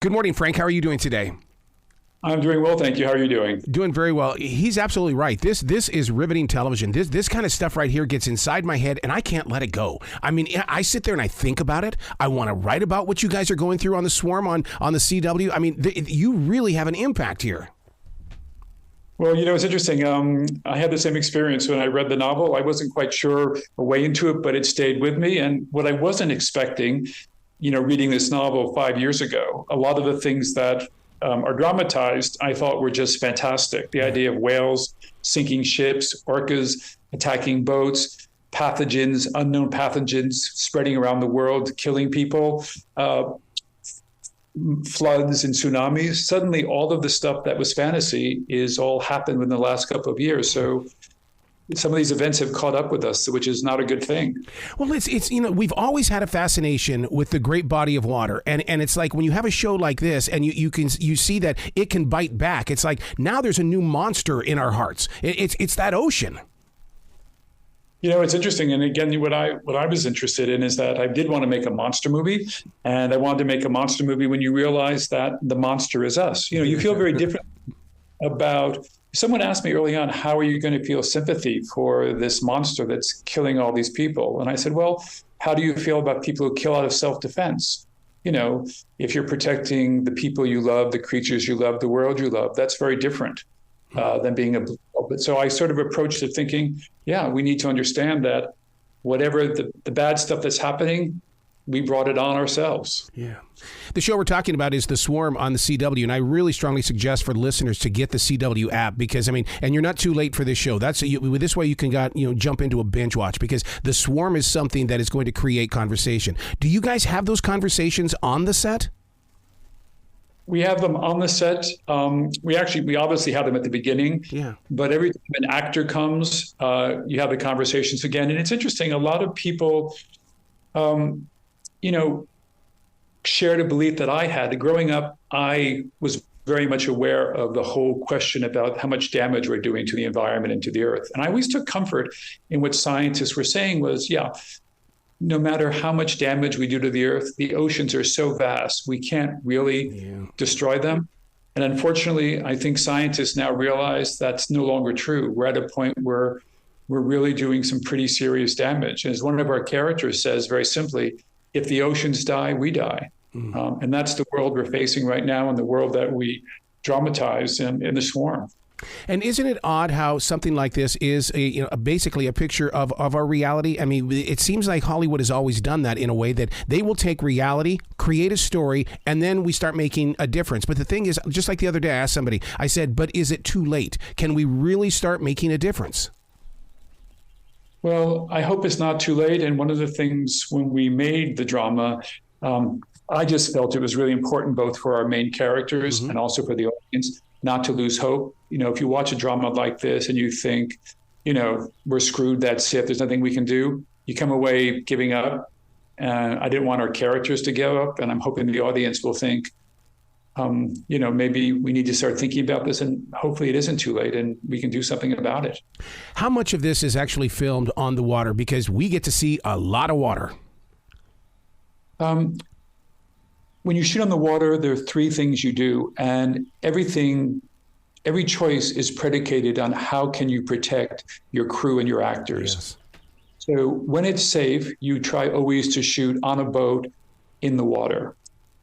Good morning, Frank. How are you doing today? I'm doing well, thank you. How are you doing? Doing very well. He's absolutely right. This is riveting television. This kind of stuff right here gets inside my head, and I can't let it go. I mean, I sit there and I think about it. I want to write about what you guys are going through on the Swarm, on the CW. I mean, you really have an impact here. Well, it's interesting. I had the same experience when I read the novel. I wasn't quite sure a way into it, but it stayed with me. And what I wasn't expecting, reading this novel 5 years ago, a lot of the things that are dramatized, I thought were just fantastic. The idea of whales sinking ships, orcas attacking boats, pathogens, unknown pathogens spreading around the world, killing people, floods and tsunamis. Suddenly, all of the stuff that was fantasy is all happened within the last couple of years. So some of these events have caught up with us, which is not a good thing. Well, it's we've always had a fascination with the great body of water, and it's like when you have a show like this, and you see that it can bite back. It's like now there's a new monster in our hearts. It's that ocean. It's interesting, and again, what I was interested in is that I did want to make a monster movie, and I wanted to make a monster movie when you realize that the monster is us. You feel very different about. Someone asked me early on, how are you going to feel sympathy for this monster that's killing all these people? And I said, well, how do you feel about people who kill out of self-defense? If you're protecting the people you love, the creatures you love, the world you love, that's very different than being a. So I sort of approached it thinking, yeah, we need to understand that whatever the bad stuff that's happening, we brought it on ourselves. Yeah. The show we're talking about is The Swarm on the CW, and I really strongly suggest for listeners to get the CW app because, and you're not too late for this show. This way you can jump into a binge watch because The Swarm is something that is going to create conversation. Do you guys have those conversations on the set? We have them on the set. We obviously have them at the beginning. Yeah. But every time an actor comes, you have the conversations again. And it's interesting. A lot of people, shared a belief that I had. Growing up, I was very much aware of the whole question about how much damage we're doing to the environment and to the earth. And I always took comfort in what scientists were saying was, no matter how much damage we do to the earth, the oceans are so vast, we can't really destroy them. And unfortunately, I think scientists now realize that's no longer true. We're at a point where we're really doing some pretty serious damage. And as one of our characters says very simply, if the oceans die, we die. And that's the world we're facing right now and the world that we dramatize in The Swarm. And isn't it odd how something like this is basically a picture of our reality? I mean, it seems like Hollywood has always done that in a way that they will take reality, create a story, and then we start making a difference. But the thing is, just like the other day, I asked somebody, I said, but is it too late? Can we really start making a difference? Well, I hope it's not too late. And one of the things when we made the drama, I just felt it was really important both for our main characters and also for the audience not to lose hope. If you watch a drama like this and you think, we're screwed, that's it, there's nothing we can do, you come away giving up. And I didn't want our characters to give up. And I'm hoping the audience will think, maybe we need to start thinking about this, and hopefully it isn't too late and we can do something about it. How much of this is actually filmed on the water? Because we get to see a lot of water. When you shoot on the water, there are three things you do, and every choice is predicated on how can you protect your crew and your actors. Yes. So when it's safe, you try always to shoot on a boat in the water.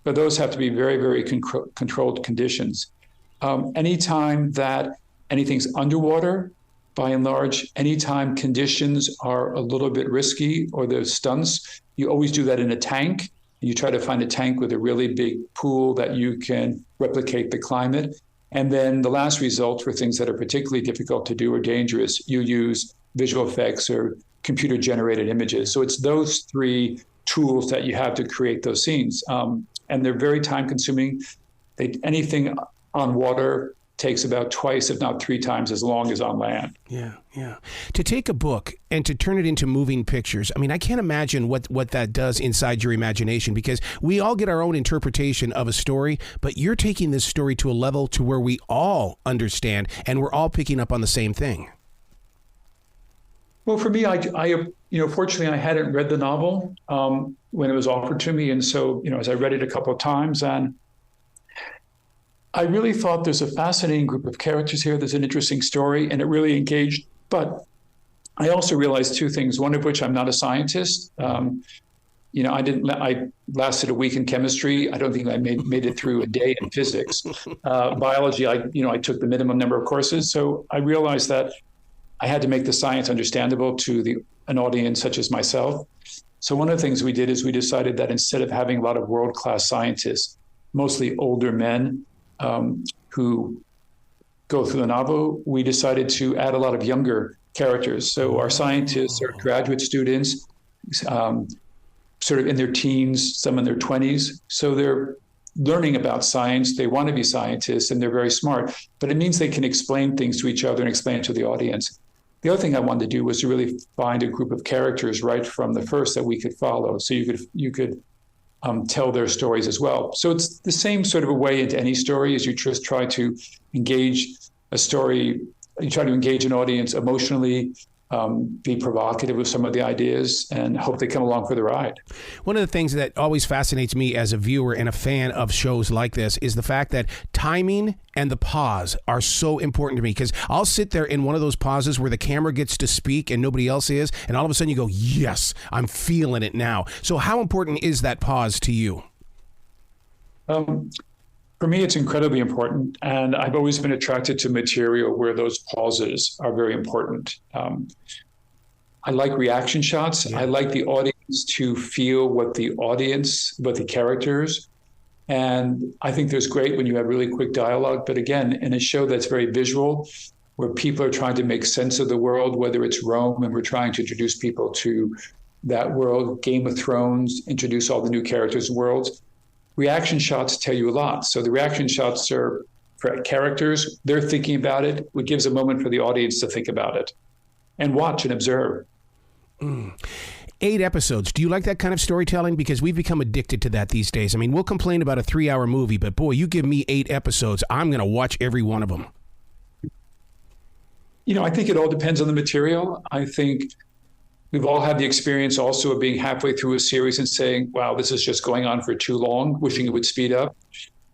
But those have to be very, very controlled conditions. Anytime that anything's underwater, by and large, anytime conditions are a little bit risky or there's stunts, you always do that in a tank. You try to find a tank with a really big pool that you can replicate the climate. And then the last result for things that are particularly difficult to do or dangerous, you use visual effects or computer-generated images. So it's those three tools that you have to create those scenes. And they're very time-consuming. Anything on water takes about twice, if not three times as long as on land. Yeah. To take a book and to turn it into moving pictures, I can't imagine what that does inside your imagination, because we all get our own interpretation of a story, but you're taking this story to a level to where we all understand and we're all picking up on the same thing. Well, for me, fortunately, I hadn't read the novel when it was offered to me. And so, as I read it a couple of times, and I really thought there's a fascinating group of characters here. There's an interesting story, and it really engaged. But I also realized two things, one of which I'm not a scientist. I lasted a week in chemistry. I don't think I made it through a day in physics. Biology, I took the minimum number of courses. So I realized that I had to make the science understandable to an audience such as myself. So one of the things we did is we decided that instead of having a lot of world-class scientists, mostly older men who go through the novel, we decided to add a lot of younger characters. So our scientists are graduate students, sort of in their teens, some in their 20s. So they're learning about science. They want to be scientists, and they're very smart. But it means they can explain things to each other and explain it to the audience. The other thing I wanted to do was to really find a group of characters right from the first that we could follow, so you could tell their stories as well. So it's the same sort of a way into any story, as you just try to engage a story. You try to engage an audience emotionally, be provocative with some of the ideas, and hope they come along for the ride. One of the things that always fascinates me as a viewer and a fan of shows like this is the fact that timing and the pause are so important to me, because I'll sit there in one of those pauses where the camera gets to speak and nobody else is, and all of a sudden you go, yes, I'm feeling it now. So how important is that pause to you? For me, it's incredibly important, and I've always been attracted to material where those pauses are very important. I like reaction shots. Yeah. I like the audience to feel what the characters, and I think there's great when you have really quick dialogue. But again, in a show that's very visual, where people are trying to make sense of the world, whether it's Rome and we're trying to introduce people to that world, Game of Thrones, introduce all the new characters and worlds, reaction shots tell you a lot. So the reaction shots are for characters. They're thinking about it. It gives a moment for the audience to think about it and watch and observe. 8 episodes. Do you like that kind of storytelling? Because we've become addicted to that these days. I mean, we'll complain about a 3-hour movie, but boy, you give me 8 episodes, I'm going to watch every one of them. I think it all depends on the material. I think we've all had the experience also of being halfway through a series and saying, wow, this is just going on for too long, wishing it would speed up.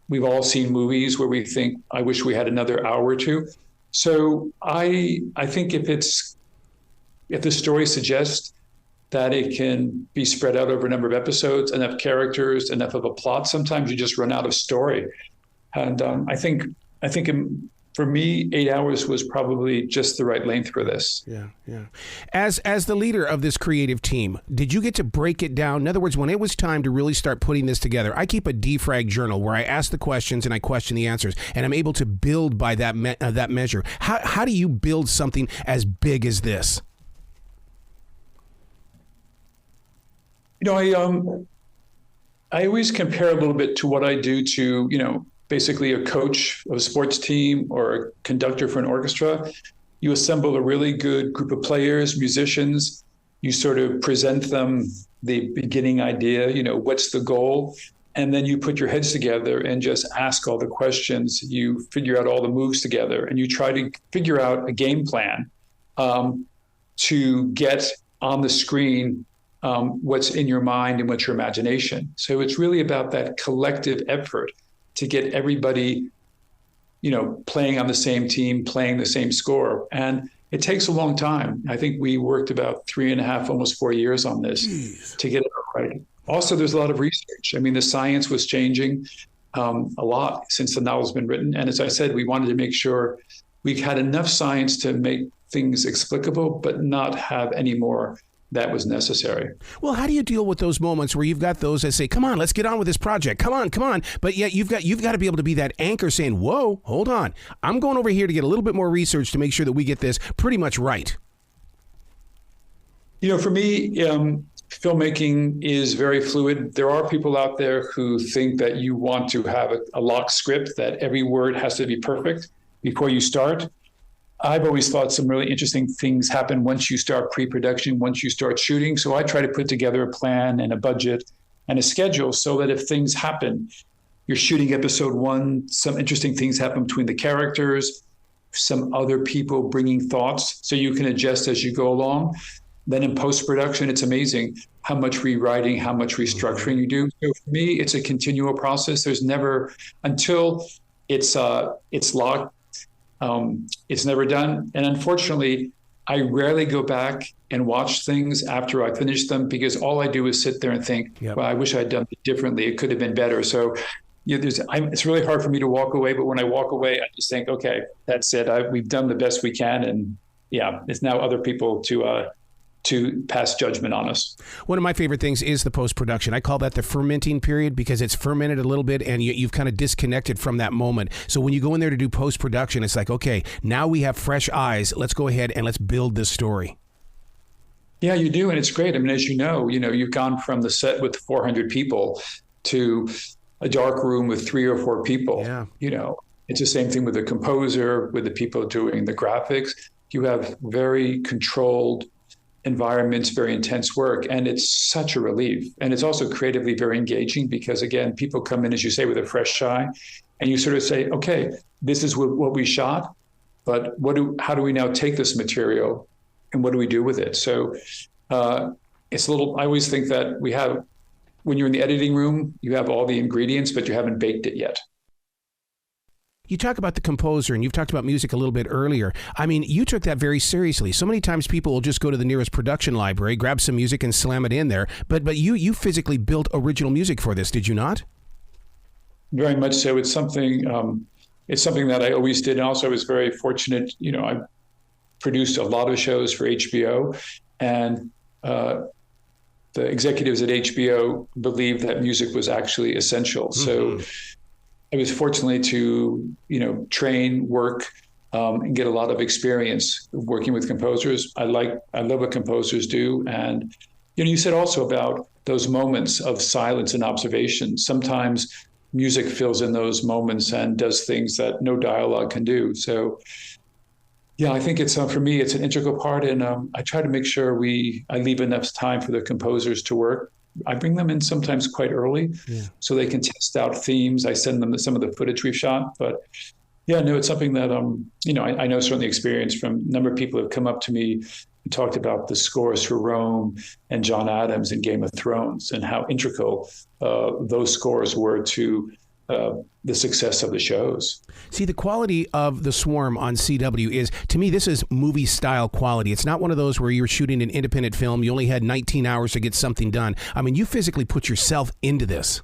We've all seen movies where we think, I wish we had another hour or two. So I think if the story suggests that it can be spread out over a number of episodes, enough characters, enough of a plot, sometimes you just run out of story. And I think for me, 8 hours was probably just the right length for this. Yeah. As the leader of this creative team, did you get to break it down? In other words, when it was time to really start putting this together, I keep a defrag journal where I ask the questions and I question the answers, and I'm able to build by that measure. How do you build something as big as this? I always compare a little bit to what I do to, basically a coach of a sports team or a conductor for an orchestra. You assemble a really good group of players, musicians. You sort of present them the beginning idea, what's the goal? And then you put your heads together and just ask all the questions. You figure out all the moves together, and you try to figure out a game plan to get on the screen what's in your mind and what's your imagination. So it's really about that collective effort to get everybody, playing on the same team, playing the same score. And it takes a long time. I think we worked about 3.5, almost 4 years on this to get it right. Also, there's a lot of research. I mean, the science was changing a lot since the novel's been written. And as I said, we wanted to make sure we had enough science to make things explicable, but not have any more that was necessary. Well, how do you deal with those moments where you've got those that say, come on, let's get on with this project. Come on. But yet you've got to be able to be that anchor saying, whoa, hold on. I'm going over here to get a little bit more research to make sure that we get this pretty much right. For me, filmmaking is very fluid. There are people out there who think that you want to have a locked script, that every word has to be perfect before you start. I've always thought some really interesting things happen once you start pre-production, once you start shooting. So I try to put together a plan and a budget and a schedule so that if things happen, you're shooting episode 1, some interesting things happen between the characters, some other people bringing thoughts so you can adjust as you go along. Then in post-production, it's amazing how much rewriting, how much restructuring you do. So for me, it's a continual process. There's never, until it's locked. It's never done. And unfortunately, I rarely go back and watch things after I finish them, because all I do is sit there and think, Yep. well, I wish I'd done it differently. It could have been better. So it's really hard for me to walk away. But when I walk away, I just think, okay, that's it. We've done the best we can. And yeah, it's now other people to pass judgment on us. One of my favorite things is the post-production. I call that the fermenting period, because it's fermented a little bit and you've kind of disconnected from that moment. So when you go in there to do post-production, it's like, okay, now we have fresh eyes. Let's go ahead and let's build this story. Yeah, you do. And it's great. I mean, as you know, you've gone from the set with 400 people to a dark room with 3 or 4 people. Yeah. It's the same thing with the composer, with the people doing the graphics. You have very controlled environments, very intense work, and it's such a relief. And it's also creatively very engaging, because again, people come in, as you say, with a fresh eye, and you sort of say, okay, this is what we shot, but how do we now take this material and what do we do with it? So it's I always think that when you're in the editing room, you have all the ingredients, but you haven't baked it yet. You talk about the composer, and you've talked about music a little bit earlier. I mean, you took that very seriously. So many times people will just go to the nearest production library, grab some music, and slam it in there. But you physically built original music for this, did you not? Very much so. It's something that I always did. And also I was very fortunate. I produced a lot of shows for HBO, and the executives at HBO believed that music was actually essential. Mm-hmm. So I was fortunate to, train, work, and get a lot of experience working with composers. I love what composers do. And, you said also about those moments of silence and observation. Sometimes music fills in those moments and does things that no dialogue can do. So, yeah, I think it's, for me, it's an integral part. And I try to make sure I leave enough time for the composers to work. I bring them in sometimes quite early, so they can test out themes. I send them some of the footage we've shot. But yeah, no, it's something that, I know certainly experience from a number of people who have come up to me and talked about the scores for Rome and John Adams and Game of Thrones, and how integral those scores were to the success of the shows. See, the quality of The Swarm on CW is, to me, this is movie style quality. It's not one of those where you're shooting an independent film. You only had 19 hours to get something done. I mean, you physically put yourself into this.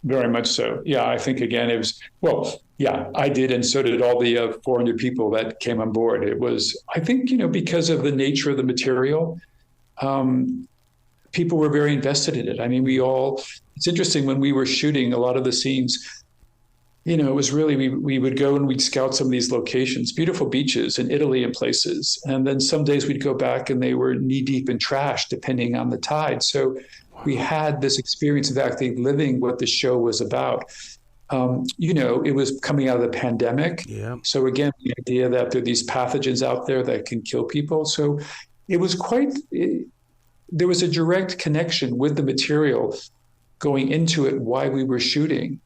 Very much so. Yeah, I think, again, I did. And so did all the 400 people that came on board. It was, I think, because of the nature of the material, people were very invested in it. I mean, it's interesting, when we were shooting a lot of the scenes, it was really, we would go and we'd scout some of these locations, beautiful beaches in Italy and places. And then some days we'd go back and they were knee deep in trash, depending on the tide. So we had this experience of actually living what the show was about. It was coming out of the pandemic. Yeah. So again, the idea that there are these pathogens out there that can kill people. So it was there was a direct connection with the material going into it, why we were shooting.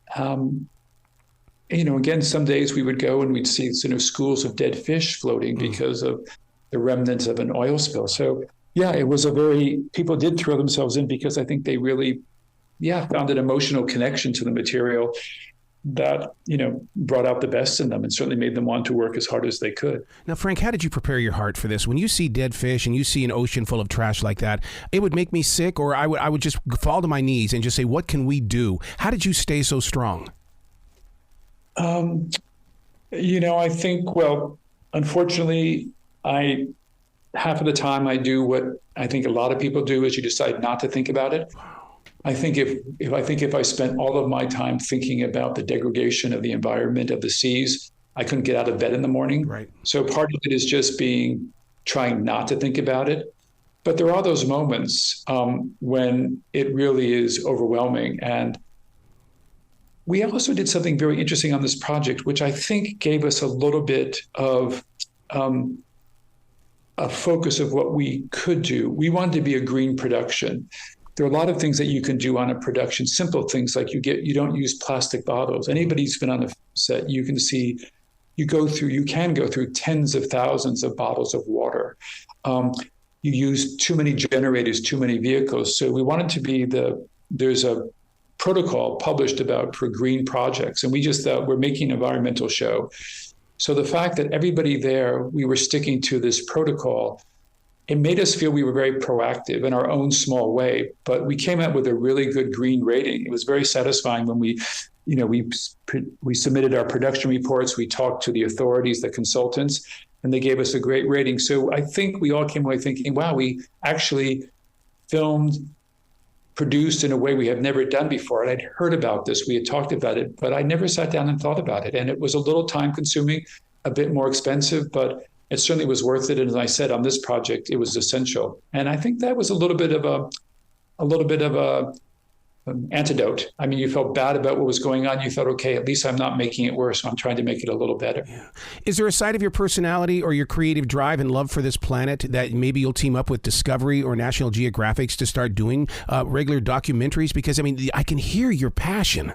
Again, some days we would go and we'd see schools of dead fish floating because of the remnants of an oil spill. So yeah, it was people did throw themselves in, because I think they really, found an emotional connection to the material that, brought out the best in them and certainly made them want to work as hard as they could. Now, Frank, how did you prepare your heart for this? When you see dead fish and you see an ocean full of trash like that, it would make me sick, or I would just fall to my knees and just say, what can we do? How did you stay so strong? I think, unfortunately, half of the time I do what I think a lot of people do, is you decide not to think about it. I think if I spent all of my time thinking about the degradation of the environment, of the seas, I couldn't get out of bed in the morning. Right. So part of it is just trying not to think about it. But there are those moments when it really is overwhelming. And we also did something very interesting on this project, which I think gave us a little bit of a focus of what we could do. We wanted to be a green production. There are a lot of things that you can do on a production, simple things like you don't use plastic bottles. Anybody who's been on a set, you can go through tens of thousands of bottles of water. You use too many generators, too many vehicles. So we wanted to be there's a protocol published about for green projects. And we just thought we're making an environmental show. So the fact that everybody there, we were sticking to this protocol, it made us feel we were very proactive in our own small way, but we came out with a really good green rating. It was very satisfying when we submitted our production reports, we talked to the authorities, the consultants, and they gave us a great rating. So I think we all came away thinking, wow, we actually filmed, produced in a way we have never done before. And I'd heard about this, we had talked about it, but I never sat down and thought about it. And it was a little time consuming, a bit more expensive, but it certainly was worth it. And as I said, on this project, it was essential. And I think that was a little bit of a antidote. I mean, you felt bad about what was going on. You thought, okay, at least I'm not making it worse. So I'm trying to make it a little better. Yeah. Is there a side of your personality or your creative drive and love for this planet that maybe you'll team up with Discovery or National Geographic to start doing regular documentaries? Because, I mean, I can hear your passion.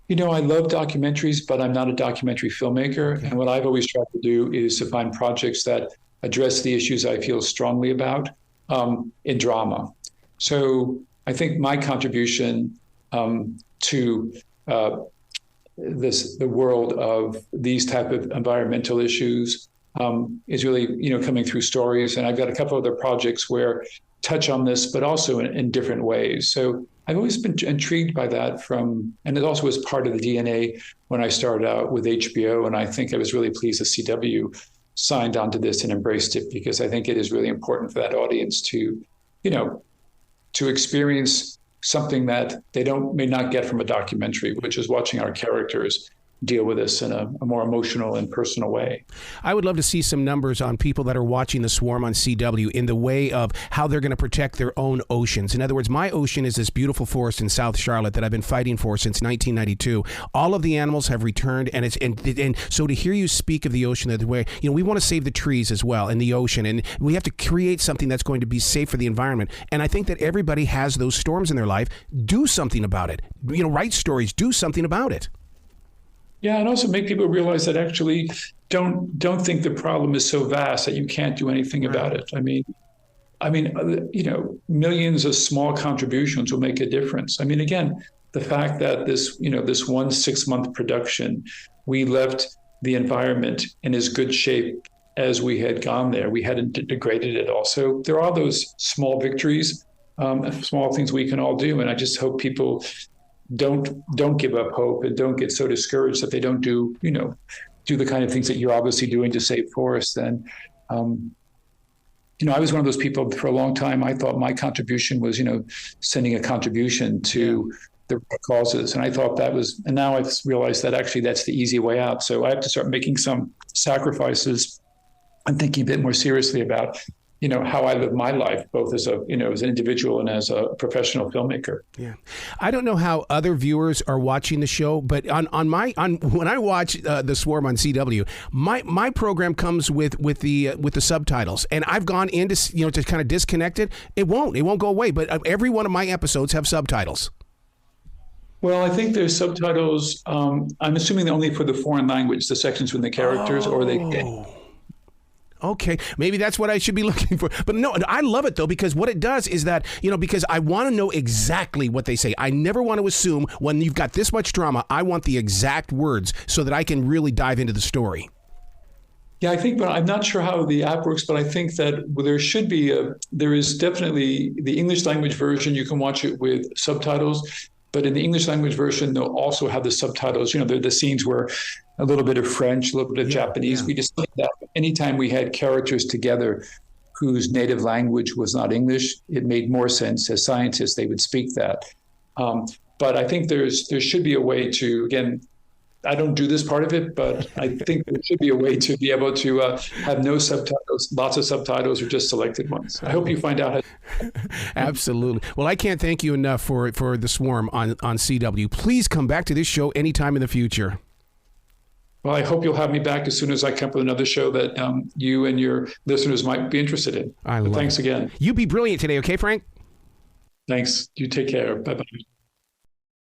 You know, I love documentaries, but I'm not a documentary filmmaker. Okay. And what I've always tried to do is to find projects that address the issues I feel strongly about in drama. So I think my contribution to the world of these type of environmental issues is really, coming through stories. And I've got a couple other projects where touch on this, but also in different ways. So I've always been intrigued by that and it also was part of the DNA when I started out with HBO. And I think I was really pleased that CW signed onto this and embraced it, because I think it is really important for that audience to experience something that they may not get from a documentary, which is watching our characters deal with this in a more emotional and personal way. I would love to see some numbers on people that are watching The Swarm on CW in the way of how they're going to protect their own oceans. In other words, my ocean is this beautiful forest in South Charlotte that I've been fighting for since 1992. All of the animals have returned, and so to hear you speak of the ocean that way, we want to save the trees as well and the ocean, and we have to create something that's going to be safe for the environment. And I think that everybody has those storms in their life. Do something about it. Write stories. Do something about it. Yeah, and also make people realize that actually don't think the problem is so vast that you can't do anything about it. I mean, millions of small contributions will make a difference. I mean, again, the fact that this 1 6-month production, we left the environment in as good shape as we had gone there. We hadn't degraded it all. So there are those small victories, small things we can all do. And I just hope people don't give up hope and don't get so discouraged that they don't do the kind of things that you're obviously doing to save forests. And, I was one of those people for a long time. I thought my contribution was, sending a contribution to the causes. And I thought and now I've realized that actually that's the easy way out. So I have to start making some sacrifices and thinking a bit more seriously about how I live my life, both as an individual and as a professional filmmaker. Yeah, I don't know how other viewers are watching the show, but when I watch The Swarm on CW, my program comes with the subtitles, and I've gone into to kind of disconnect it. It won't go away. But every one of my episodes have subtitles. Well, I think there's subtitles. I'm assuming only for the foreign language, the sections with the characters, or they. Okay, maybe that's what I should be looking for. But no, I love it, though, because what it does is that, because I want to know exactly what they say. I never want to assume when you've got this much drama, I want the exact words so that I can really dive into the story. Yeah, I think, but I'm not sure how the app works, but I think that there is definitely the English language version. You can watch it with subtitles, but in the English language version, they'll also have the subtitles. They're the scenes where a little bit of French, a little bit of Japanese. Yeah. We just think that anytime we had characters together whose native language was not English, it made more sense. As scientists, they would speak that. But I think there should be a way to, again, I don't do this part of it, but I think there should be a way to be able to have no subtitles, lots of subtitles, or just selected ones. I hope you find out how. Absolutely. Well, I can't thank you enough for The Swarm on CW. Please come back to this show anytime in the future. Well, I hope you'll have me back as soon as I come up with another show that you and your listeners might be interested in. Thanks again. You be brilliant today, okay, Frank? Thanks. You take care. Bye-bye.